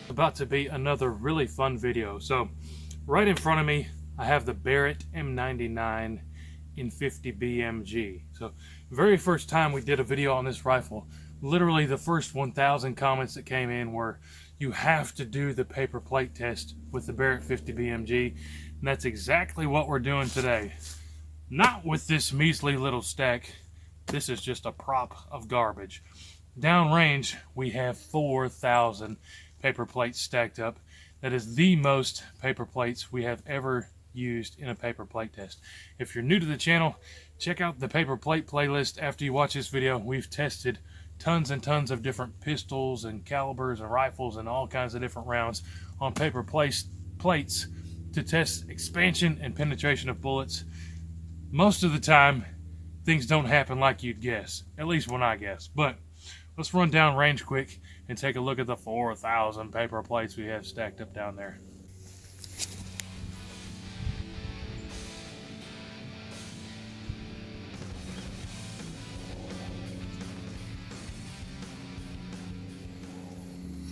About to be another really fun video. So right in front of me I have the Barrett M99 in 50 BMG. So very first time we did a video on this rifle, literally the first 1,000 comments that came in were, you have to do the paper plate test with the Barrett 50 BMG, and that's exactly what we're doing today. Not with this measly little stack. This is just a prop of garbage. Downrange we have 4,000 paper plates stacked up. That is the most paper plates we have ever used in a paper plate test. If you're new to the channel, check out the paper plate playlist after you watch this video. We've tested tons and tons of different pistols and calibers and rifles and all kinds of different rounds on paper plates to test expansion and penetration of bullets. Most of the time things don't happen like you'd guess, at least when I guess. But let's run down range quick and take a look at the 4,000 paper plates we have stacked up down there.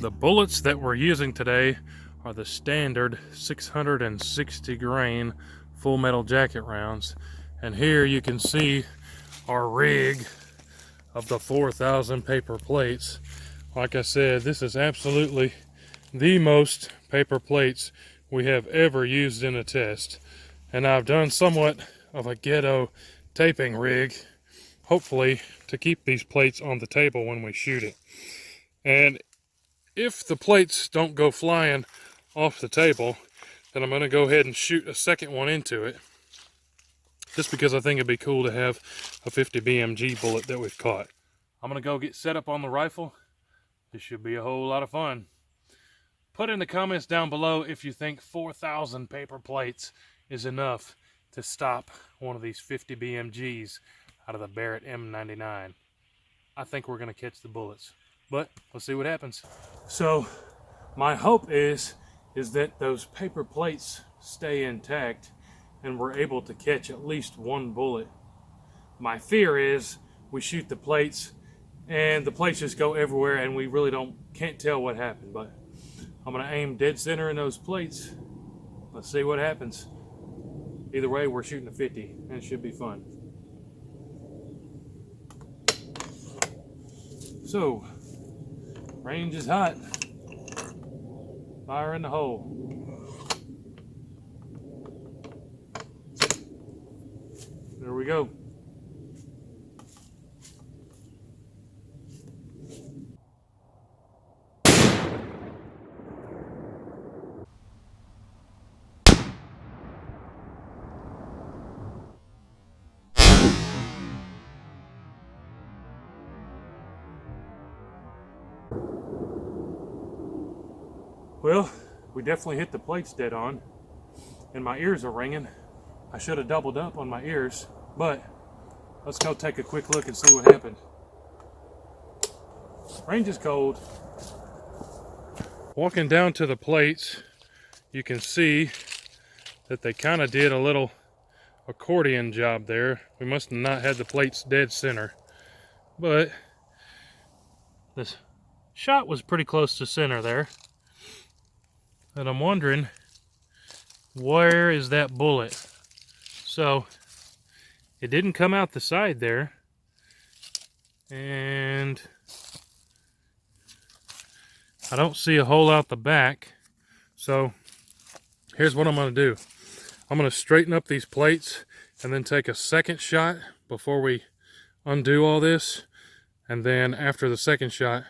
The bullets that we're using today are the standard 660 grain full metal jacket rounds. And here you can see our rig of the 4,000 paper plates. Like I said, this is absolutely the most paper plates we have ever used in a test. And I've done somewhat of a ghetto taping rig, hopefully to keep these plates on the table when we shoot it. And if the plates don't go flying off the table, then I'm going to go ahead and shoot a second one into it, just because I think it'd be cool to have a 50 BMG bullet that we've caught. I'm going to go get set up on the rifle. This should be a whole lot of fun. Put in the comments down below if you think 4,000 paper plates is enough to stop one of these 50 BMGs out of the Barrett M99. I think we're going to catch the bullets, but let's see what happens. So my hope is that those paper plates stay intact and we're able to catch at least one bullet. My fear is we shoot the plates and the plates just go everywhere and we really can't tell what happened. But I'm gonna aim dead center in those plates. Let's see what happens. Either way, we're shooting a 50 and it should be fun. So, range is hot. Fire in the hole. There we go. Well, we definitely hit the plates dead on, and my ears are ringing. I should have doubled up on my ears, but let's go take a quick look and see what happened. Range is cold. Walking down to the plates, you can see that they kind of did a little accordion job there. We must have not had the plates dead center, but this shot was pretty close to center there. And I'm wondering, where is that bullet? So it didn't come out the side there, and I don't see a hole out the back. So here's what I'm going to do. I'm going to straighten up these plates and then take a second shot before we undo all this. And then after the second shot,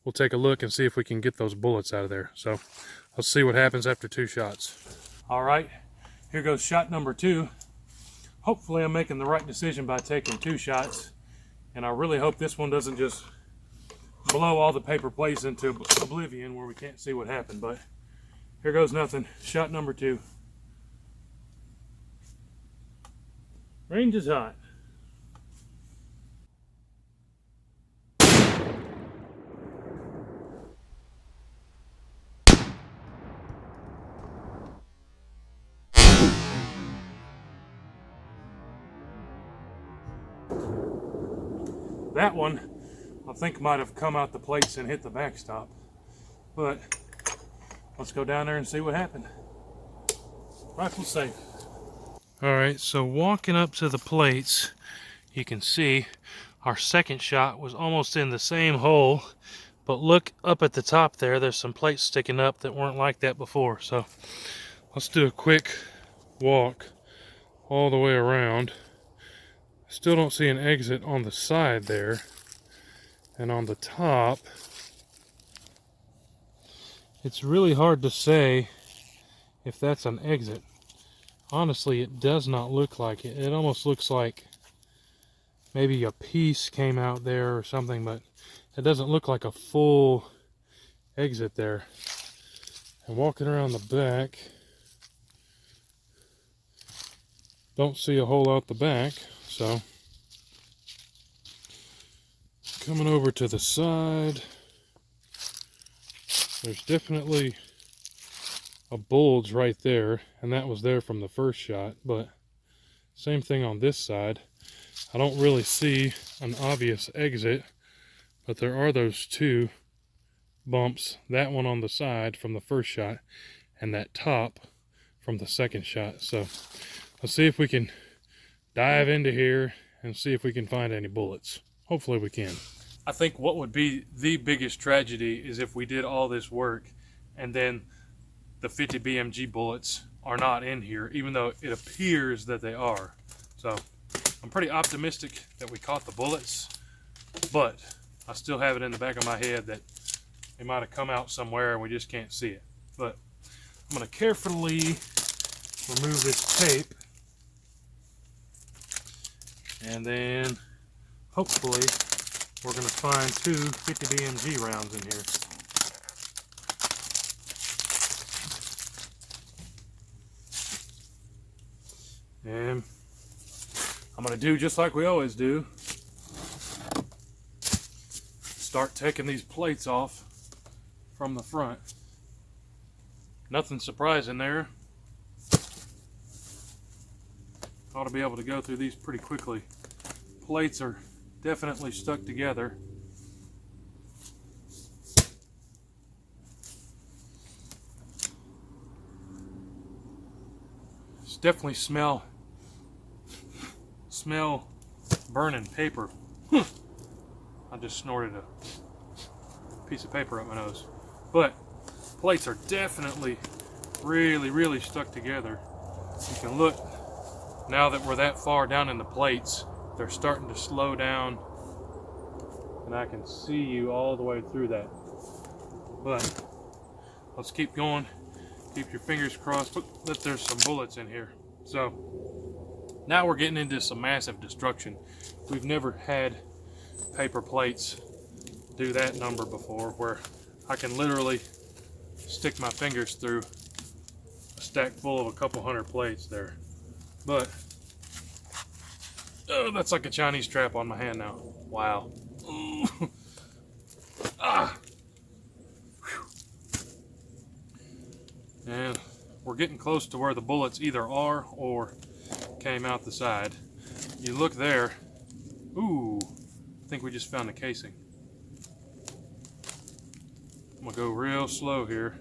we'll take a look and see if we can get those bullets out of there. So let's see what happens after 2 shots. All right, here goes shot number 2. Hopefully I'm making the right decision by taking 2 shots. And I really hope this one doesn't just blow all the paper plates into oblivion where we can't see what happened. But here goes nothing. Shot number 2. Range is hot. That one, I think, might have come out the plates and hit the backstop. But let's go down there and see what happened. Rifle safe. Alright, so walking up to the plates, you can see our second shot was almost in the same hole, but look up at the top there, there's some plates sticking up that weren't like that before. So let's do a quick walk all the way around. Still don't see an exit on the side there. And on the top, it's really hard to say if that's an exit. Honestly, it does not look like it. It almost looks like maybe a piece came out there or something, but it doesn't look like a full exit there. And walking around the back, don't see a hole out the back, so coming over to the side, there's definitely a bulge right there, and that was there from the first shot, but same thing on this side. I don't really see an obvious exit, but there are those two bumps, that one on the side from the first shot, and that top from the second shot. So let's see if we can dive into here and see if we can find any bullets. Hopefully we can. I think what would be the biggest tragedy is if we did all this work and then the 50 BMG bullets are not in here, even though it appears that they are. So I'm pretty optimistic that we caught the bullets, but I still have it in the back of my head that they might have come out somewhere and we just can't see it. But I'm going to carefully remove this tape, and then hopefully we're going to find two 50 BMG rounds in here. And I'm going to do just like we always do. Start taking these plates off from the front. Nothing surprising there. Ought to be able to go through these pretty quickly. Plates are definitely stuck together. It's definitely smell burning paper. I just snorted a piece of paper up my nose. But plates are definitely really stuck together. You can look, now that we're that far down in the plates, they're starting to slow down, and I can see you all the way through that. But let's keep going. Keep your fingers crossed. Look, that there's some bullets in here. So now we're getting into some massive destruction. We've never had paper plates do that number before, where I can literally stick my fingers through a stack full of a couple hundred plates there. But oh, that's like a Chinese trap on my hand now. Wow. Ah. And we're getting close to where the bullets either are or came out the side. You look there. Ooh, I think we just found the casing. I'm gonna go real slow here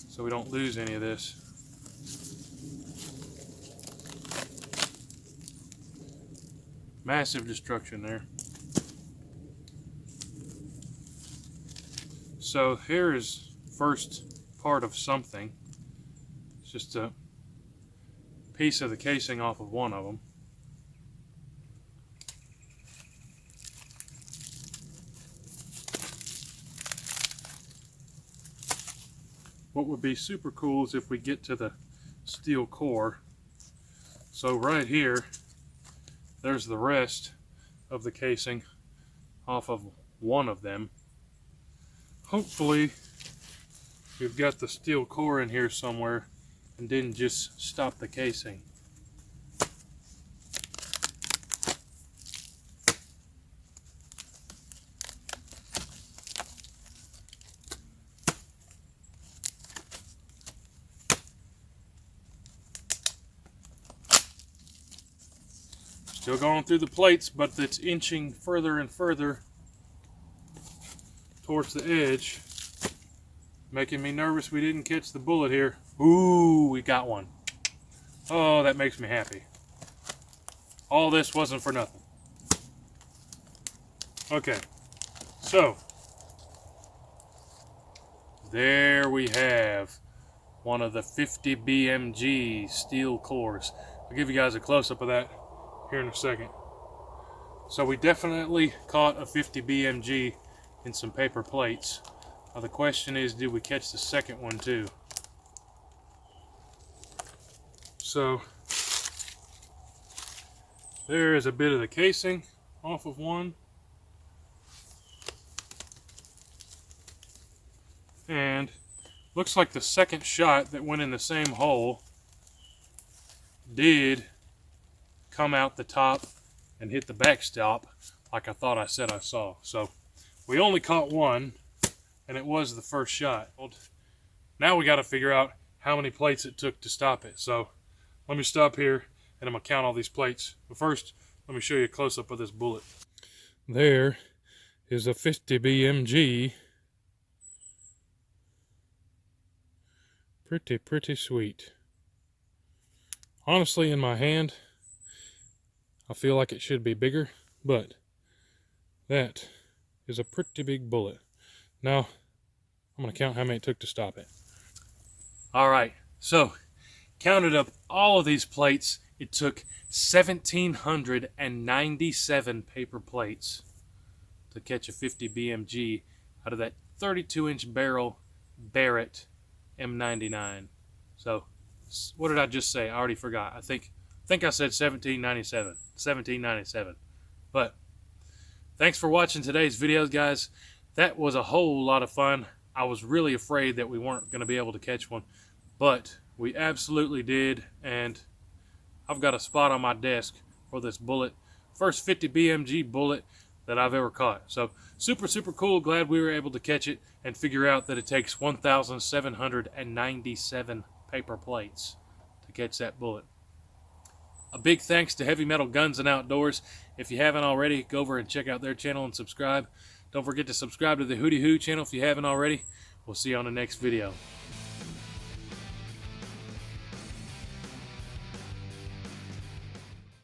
so we don't lose any of this. Massive destruction there. So here is first part of something. It's just a piece of the casing off of one of them. What would be super cool is if we get to the steel core. So right here, there's the rest of the casing off of one of them. Hopefully we've got the steel core in here somewhere and didn't just stop the casing. Still going through the plates, but it's inching further and further towards the edge. Making me nervous we didn't catch the bullet here. Ooh, we got one. Oh, that makes me happy. All this wasn't for nothing. Okay, so there we have one of the 50 BMG steel cores. I'll give you guys a close-up of that here in a second. So we definitely caught a 50 BMG in some paper plates. Now the question is, did we catch the second one too? So there is a bit of the casing off of one. And looks like the second shot that went in the same hole did come out the top and hit the backstop like I thought I said I saw. So we only caught one, and it was the first shot. Now we got to figure out how many plates it took to stop it. So let me stop here and I'm going to count all these plates. But first, let me show you a close-up of this bullet. There is a 50 BMG. Pretty sweet. Honestly, in my hand, I feel like it should be bigger, but that is a pretty big bullet. Now, I'm going to count how many it took to stop it. Alright, so counted up all of these plates. It took 1,797 paper plates to catch a 50 BMG out of that 32-inch barrel Barrett M99. So, what did I just say? I already forgot. I think I said 1797. But thanks for watching today's videos, guys. That was a whole lot of fun. I was really afraid that we weren't going to be able to catch one, but we absolutely did, and I've got a spot on my desk for this bullet. First 50 BMG bullet that I've ever caught. So super cool. Glad we were able to catch it and figure out that it takes 1,797 paper plates to catch that bullet. A big thanks to Heavy Metal Guns and Outdoors. If you haven't already, go over and check out their channel and subscribe. Don't forget to subscribe to the WHOTEEWHO channel if you haven't already. We'll see you on the next video.